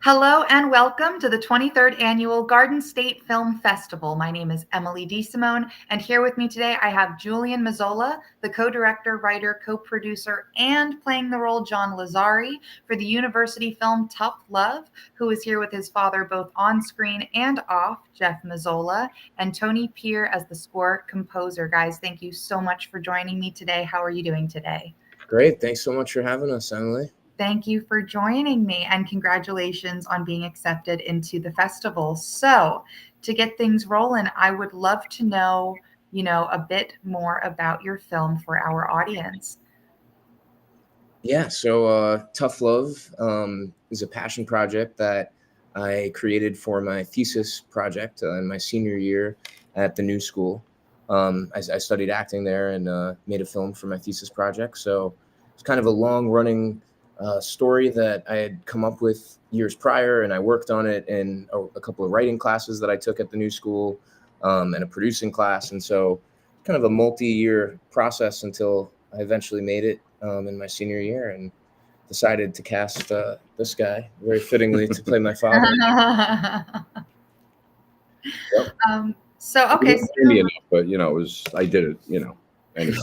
Hello and welcome to the 23rd Annual Garden State Film Festival. My name is Emily DeSimone, and here with me today I have Julian Mazzola, the co-director, writer, co-producer, and playing the role John Lazari for the university film Tough Love, who is here with his father both on screen and off, Jeff Mazzola, and Tony Peer as the score composer. Guys, thank you so much for joining me today. How are you doing today? Great. Thanks so much for having us, Emily. Thank you for joining me, and congratulations on being accepted into the festival. So, to get things rolling, I would love to know, a bit more about your film for our audience. Yeah, so Tough Love is a passion project that I created for my thesis project in my senior year at the New School. I studied acting there and made a film for my thesis project. So it's kind of a long-running story that I had come up with years prior, and I worked on it in a couple of writing classes that I took at the New School and a producing class. And so kind of a multi-year process until I eventually made it in my senior year and decided to cast this guy very fittingly to play my father. Yep. Okay. It didn't pay me enough, but I did it. Anyway,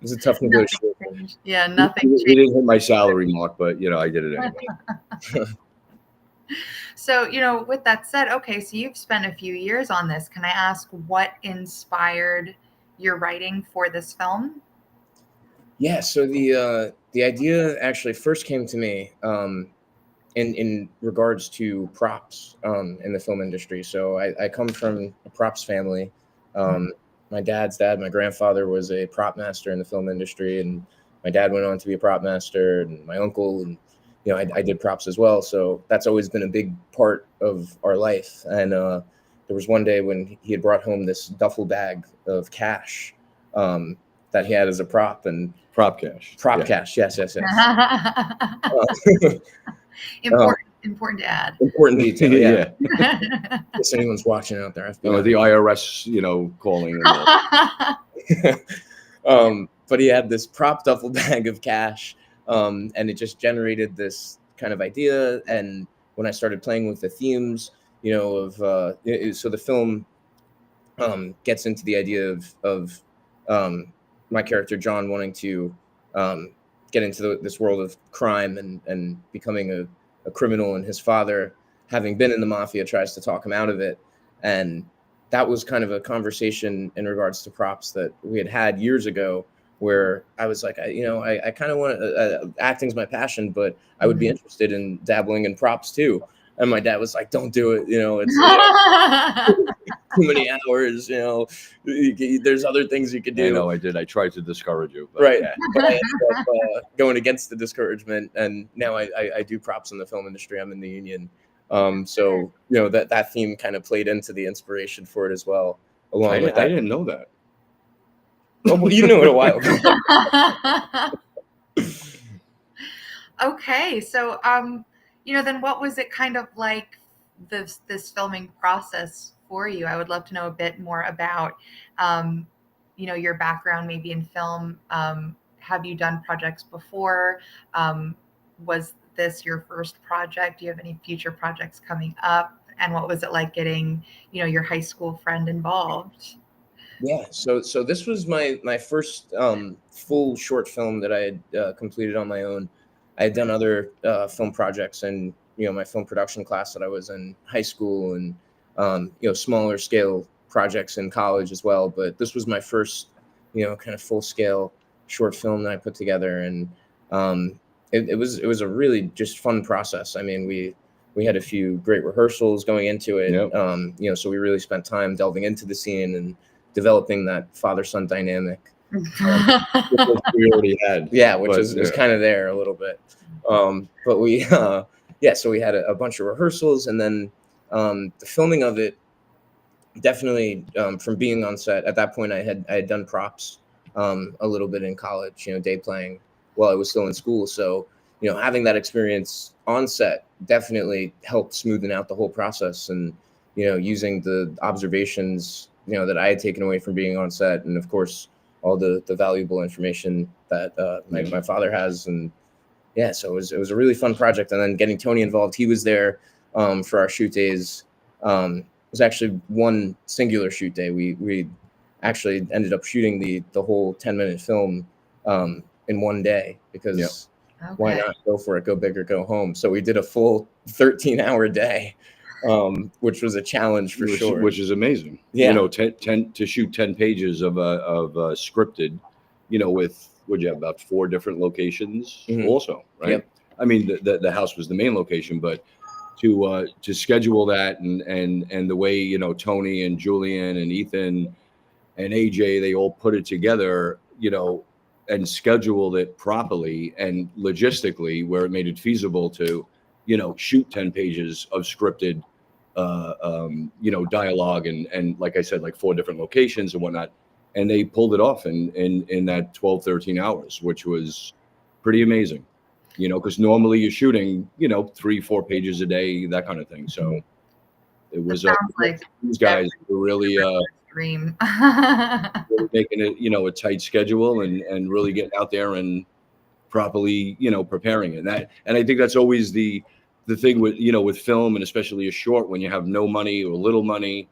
It was a tough negotiation. Yeah, nothing He changed. didn't hit my salary mark, but I did it anyway. So, with that said, okay, so you've spent a few years on this. Can I ask what inspired your writing for this film? Yeah, so the idea actually first came to me in regards to props in the film industry. So I come from a props family. My dad's dad, my grandfather, was a prop master in the film industry, and my dad went on to be a prop master, and my uncle, and I did props as well. So that's always been a big part of our life. And there was one day when he had brought home this duffel bag of cash that he had as a prop, and Prop cash. cash. Yes. Important to add. Important detail. Yeah. Yeah. If anyone's watching out there, The IRS, calling. But he had this prop duffel bag of cash, and it just generated this kind of idea. And when I started playing with the themes, so the film gets into the idea of my character John wanting to get into this world of crime and becoming a criminal, and his father, having been in the mafia, tries to talk him out of it. And that was kind of a conversation in regards to props that we had years ago, where I was like, I kind of want acting's my passion, but I would be interested in dabbling in props too. And my dad was like, don't do it. It's too many hours, there's other things you could do. I know I did. I tried to discourage you. Right. Yeah. But I ended up going against the discouragement. And now I do props in the film industry. I'm in the union. So, that theme kind of played into the inspiration for it as well. I didn't know that. Oh, well, you knew it a while ago. Okay. So, then what was it kind of like this filming process for you? I would love to know a bit more about, your background maybe in film. Have you done projects before? Was this your first project? Do you have any future projects coming up? And what was it like getting, your high school friend involved? Yeah. So this was my first full short film that I had completed on my own. I had done other film projects and, my film production class that I was in high school, and, smaller scale projects in college as well. But this was my first, kind of full scale short film that I put together. And it was a really just fun process. I mean, we had a few great rehearsals going into it. Yep. So we really spent time delving into the scene and developing that father-son dynamic. We already had. Yeah, which is kind of there a little bit. But we, so we had a bunch of rehearsals, and then the filming of it, definitely from being on set. At that point, I had done props a little bit in college, day playing while I was still in school. So, having that experience on set definitely helped smoothen out the whole process, and, using the observations, that I had taken away from being on set, and of course, all the valuable information that my father has, and yeah, so it was a really fun project. And then getting Tony involved, he was there for our shoot days. It was actually one singular shoot day. We actually ended up shooting the whole 10-minute film in one day because why Okay. not go for it, go big or go home? So we did a full 13-hour day, which was a challenge for sure. Which is amazing. Yeah. You know, 10 to shoot 10 pages of scripted, you know, with would you have about 4 different locations also, right? Yep. I mean, the house was the main location, but to schedule that and the way, you know, Tony and Julian and Ethan and AJ, they all put it together, you know, and scheduled it properly and logistically where it made it feasible to, you know, shoot 10 pages of scripted, you know, dialogue and like I said, like 4 different locations and whatnot. And they pulled it off in that 12, 13 hours, which was pretty amazing, you know, because normally you're shooting, you know, 3, 4 pages a day, that kind of thing. So it was, sounds like these guys were really, dream. really making it, you know, a tight schedule and really getting out there and properly, you know, preparing it. And I think that's always the thing with, you know, with film and especially a short when you have no money or little money,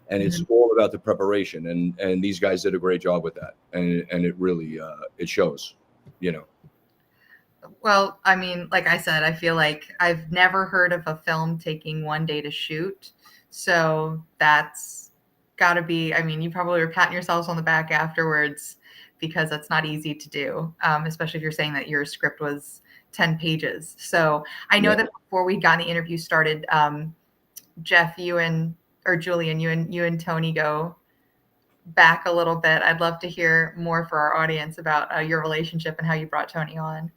and it's all about the preparation. And these guys did a great job with that, and it really it shows, you know. Well, I mean, like I said, I feel like I've never heard of a film taking one day to shoot. So that's got to be, I mean, you probably were patting yourselves on the back afterwards because that's not easy to do, especially if you're saying that your script was 10 pages. So I know that before we got the interview started, Jeff, or Julian, you and Tony go back a little bit. I'd love to hear more for our audience about your relationship and how you brought Tony on.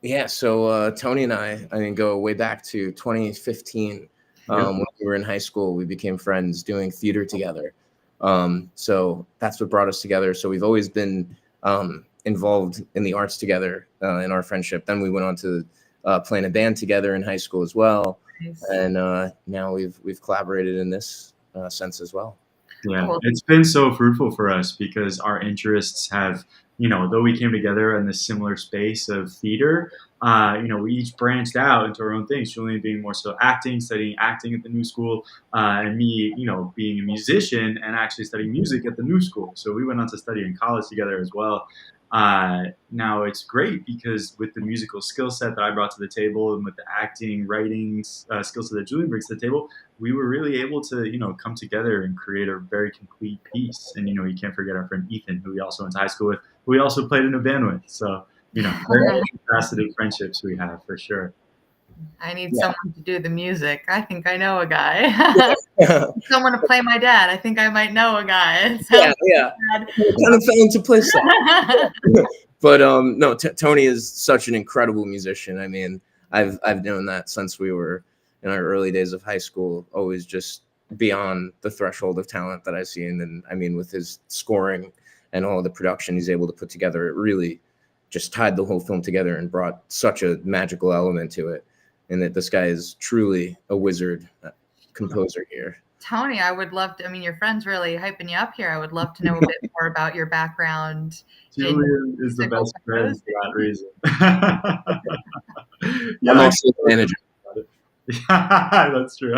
Yeah, so Tony and I mean, go way back to 2015. When we were in high school, we became friends doing theater together. So that's what brought us together. So we've always been involved in the arts together in our friendship. Then we went on to play in a band together in high school as well. Nice. And now we've collaborated in this sense as well. Yeah, it's been so fruitful for us because our interests have, you know, though we came together in this similar space of theater, you know, we each branched out into our own things. Julian being more so acting, studying acting at the New School, and me, you know, being a musician and actually studying music at the New School. So we went on to study in college together as well. Now it's great because with the musical skill set that I brought to the table and with the acting, writing skills that Julian brings to the table, we were really able to, you know, come together and create a very complete piece. And, you know, you can't forget our friend Ethan, who we also went to high school with, who we also played in a band with. So, you know, very faceted friendships we have for sure. I need someone to do the music. I think I know a guy. Someone to play my dad. I think I might know a guy. Yeah. Kind of fell into place. But no, Tony is such an incredible musician. I mean, I've known that since we were in our early days of high school. Always just beyond the threshold of talent that I've seen. And I mean, with his scoring and all the production he's able to put together, it really just tied the whole film together and brought such a magical element to it. And that this guy is truly a wizard composer here. Tony, I would love to, I mean, your friend's really hyping you up here. I would love to know a bit more about your background. Julian is the best friend for that reason. I'm also the manager. That's true.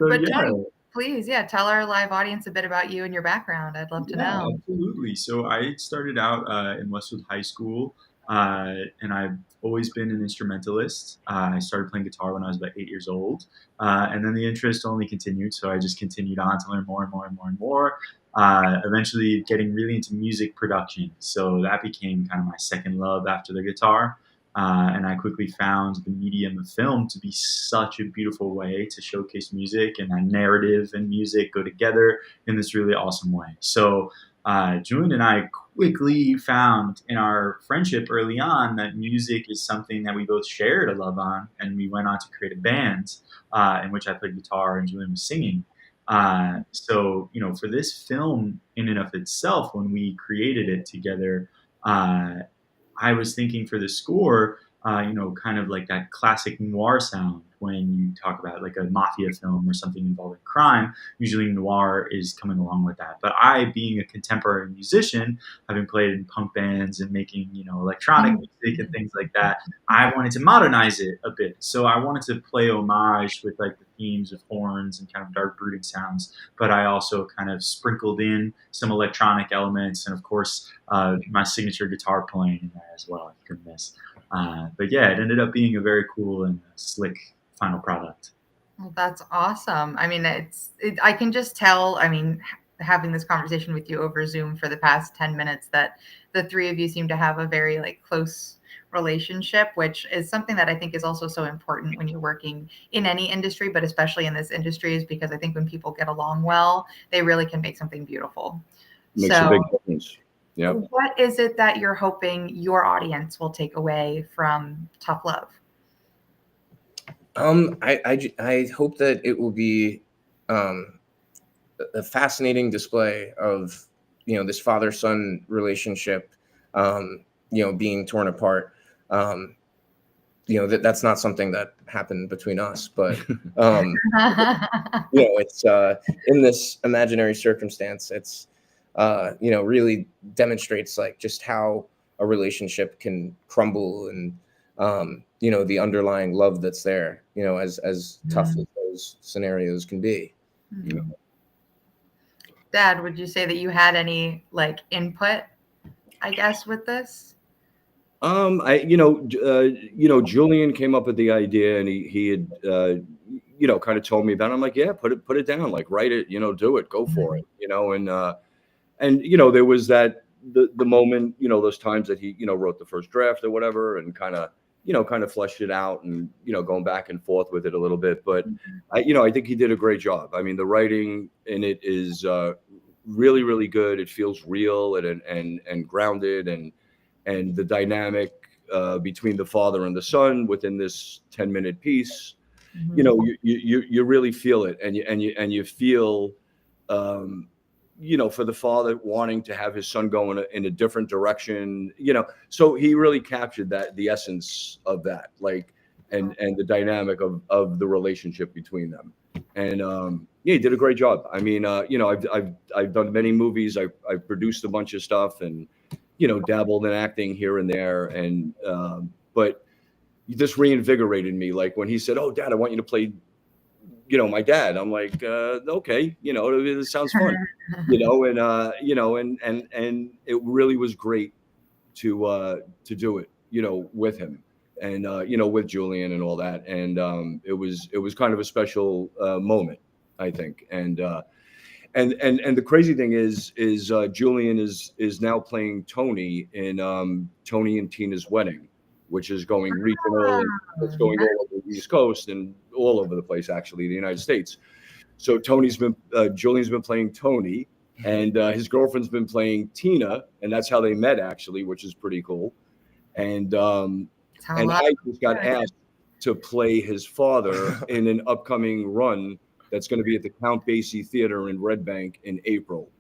But Tony, please, tell our live audience a bit about you and your background. I'd love to know. Absolutely. So I started out in Westwood High School, and I've always been an instrumentalist. I started playing guitar when I was about 8 years old, and then the interest only continued. So I just continued on to learn more and more and more and more. Eventually getting really into music production. So that became kind of my second love after the guitar. And I quickly found the medium of film to be such a beautiful way to showcase music, and that narrative and music go together in this really awesome way. So Julian and I quickly found in our friendship early on that music is something that we both shared a love on, and we went on to create a band in which I played guitar and Julian was singing. So, you know, for this film in and of itself, when we created it together, I was thinking for the score, kind of like that classic noir sound when you talk about like a mafia film or something involving crime. Usually noir is coming along with that. But I, being a contemporary musician, having played in punk bands and making, electronic music and things like that, I wanted to modernize it a bit. So I wanted to play homage with like the themes of horns and kind of dark brooding sounds, but I also kind of sprinkled in some electronic elements and of course my signature guitar playing in there as well. You couldn't miss. But yeah, it ended up being a very cool and slick final product. Well, that's awesome. I mean, I can just tell, I mean, having this conversation with you over Zoom for the past 10 minutes that the three of you seem to have a very like close relationship, which is something that I think is also so important when you're working in any industry, but especially in this industry, is because I think when people get along well, they really can make something beautiful. Makes a big difference. Yeah. What is it that you're hoping your audience will take away from Tough Love? I hope that it will be a fascinating display of this father-son relationship, being torn apart. That's not something that happened between us, but it's in this imaginary circumstance. It's really demonstrates like just how a relationship can crumble and the underlying love that's there, as tough as those scenarios can be. Dad, would you say that you had any like input, I guess, with this? Julian came up with the idea, and he had kind of told me about it. I'm like, yeah, put it down, like write it, do it, go for it, and there was that the moment, those times that he wrote the first draft or whatever, and kind of fleshed it out, and going back and forth with it a little bit. But I think he did a great job. I mean, the writing in it is really, really good. It feels real and grounded, and the dynamic between the father and the son within this 10-minute piece, you really feel it, and you feel for the father wanting to have his son go in a different direction, so he really captured the essence of that, like, and the dynamic of the relationship between them. And he did a great job. I mean, I've done many movies. I've produced a bunch of stuff, and dabbled in acting here and there, and but this reinvigorated me. Like when he said, "Oh, Dad, I want you to play my dad." I'm like, okay, it sounds fun, and it really was great to do it, with him, and with Julian and all that. And it was kind of a special moment, I think. And the crazy thing is Julian is now playing Tony in Tony and Tina's Wedding, which is going regional, and it's going all over the East Coast and all over the place, actually, the United States. So Julian's been playing Tony, and his girlfriend's been playing Tina, and that's how they met, actually, which is pretty cool. And I just got asked to play his father in an upcoming run that's going to be at the Count Basie Theater in Red Bank in April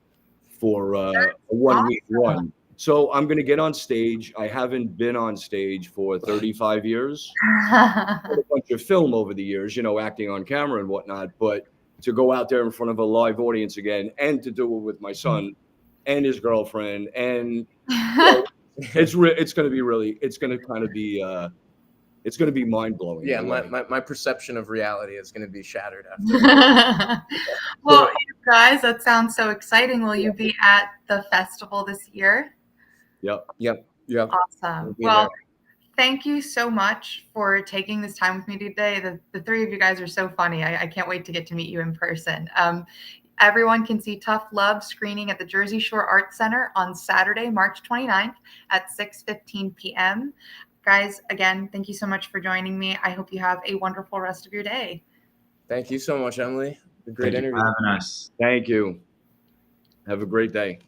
for a 1-week run. So I'm going to get on stage. I haven't been on stage for 35 years. A bunch of film over the years, acting on camera and whatnot. But to go out there in front of a live audience again, and to do it with my son and his girlfriend, and it's going to be really, it's going to kind of be it's going to be mind blowing. Yeah, my perception of reality is going to be shattered after. Well, you guys, that sounds so exciting. Will you be at the festival this year? Yep. Awesome. Well, thank you so much for taking this time with me today. The three of you guys are so funny. I can't wait to get to meet you in person. Everyone can see Tough Love screening at the Jersey Shore Arts Center on Saturday, March 29th at 6:15 p.m. Guys, again, thank you so much for joining me. I hope you have a wonderful rest of your day. Thank you so much, Emily. A great interview. Thank you for having us. Thank you. Have a great day.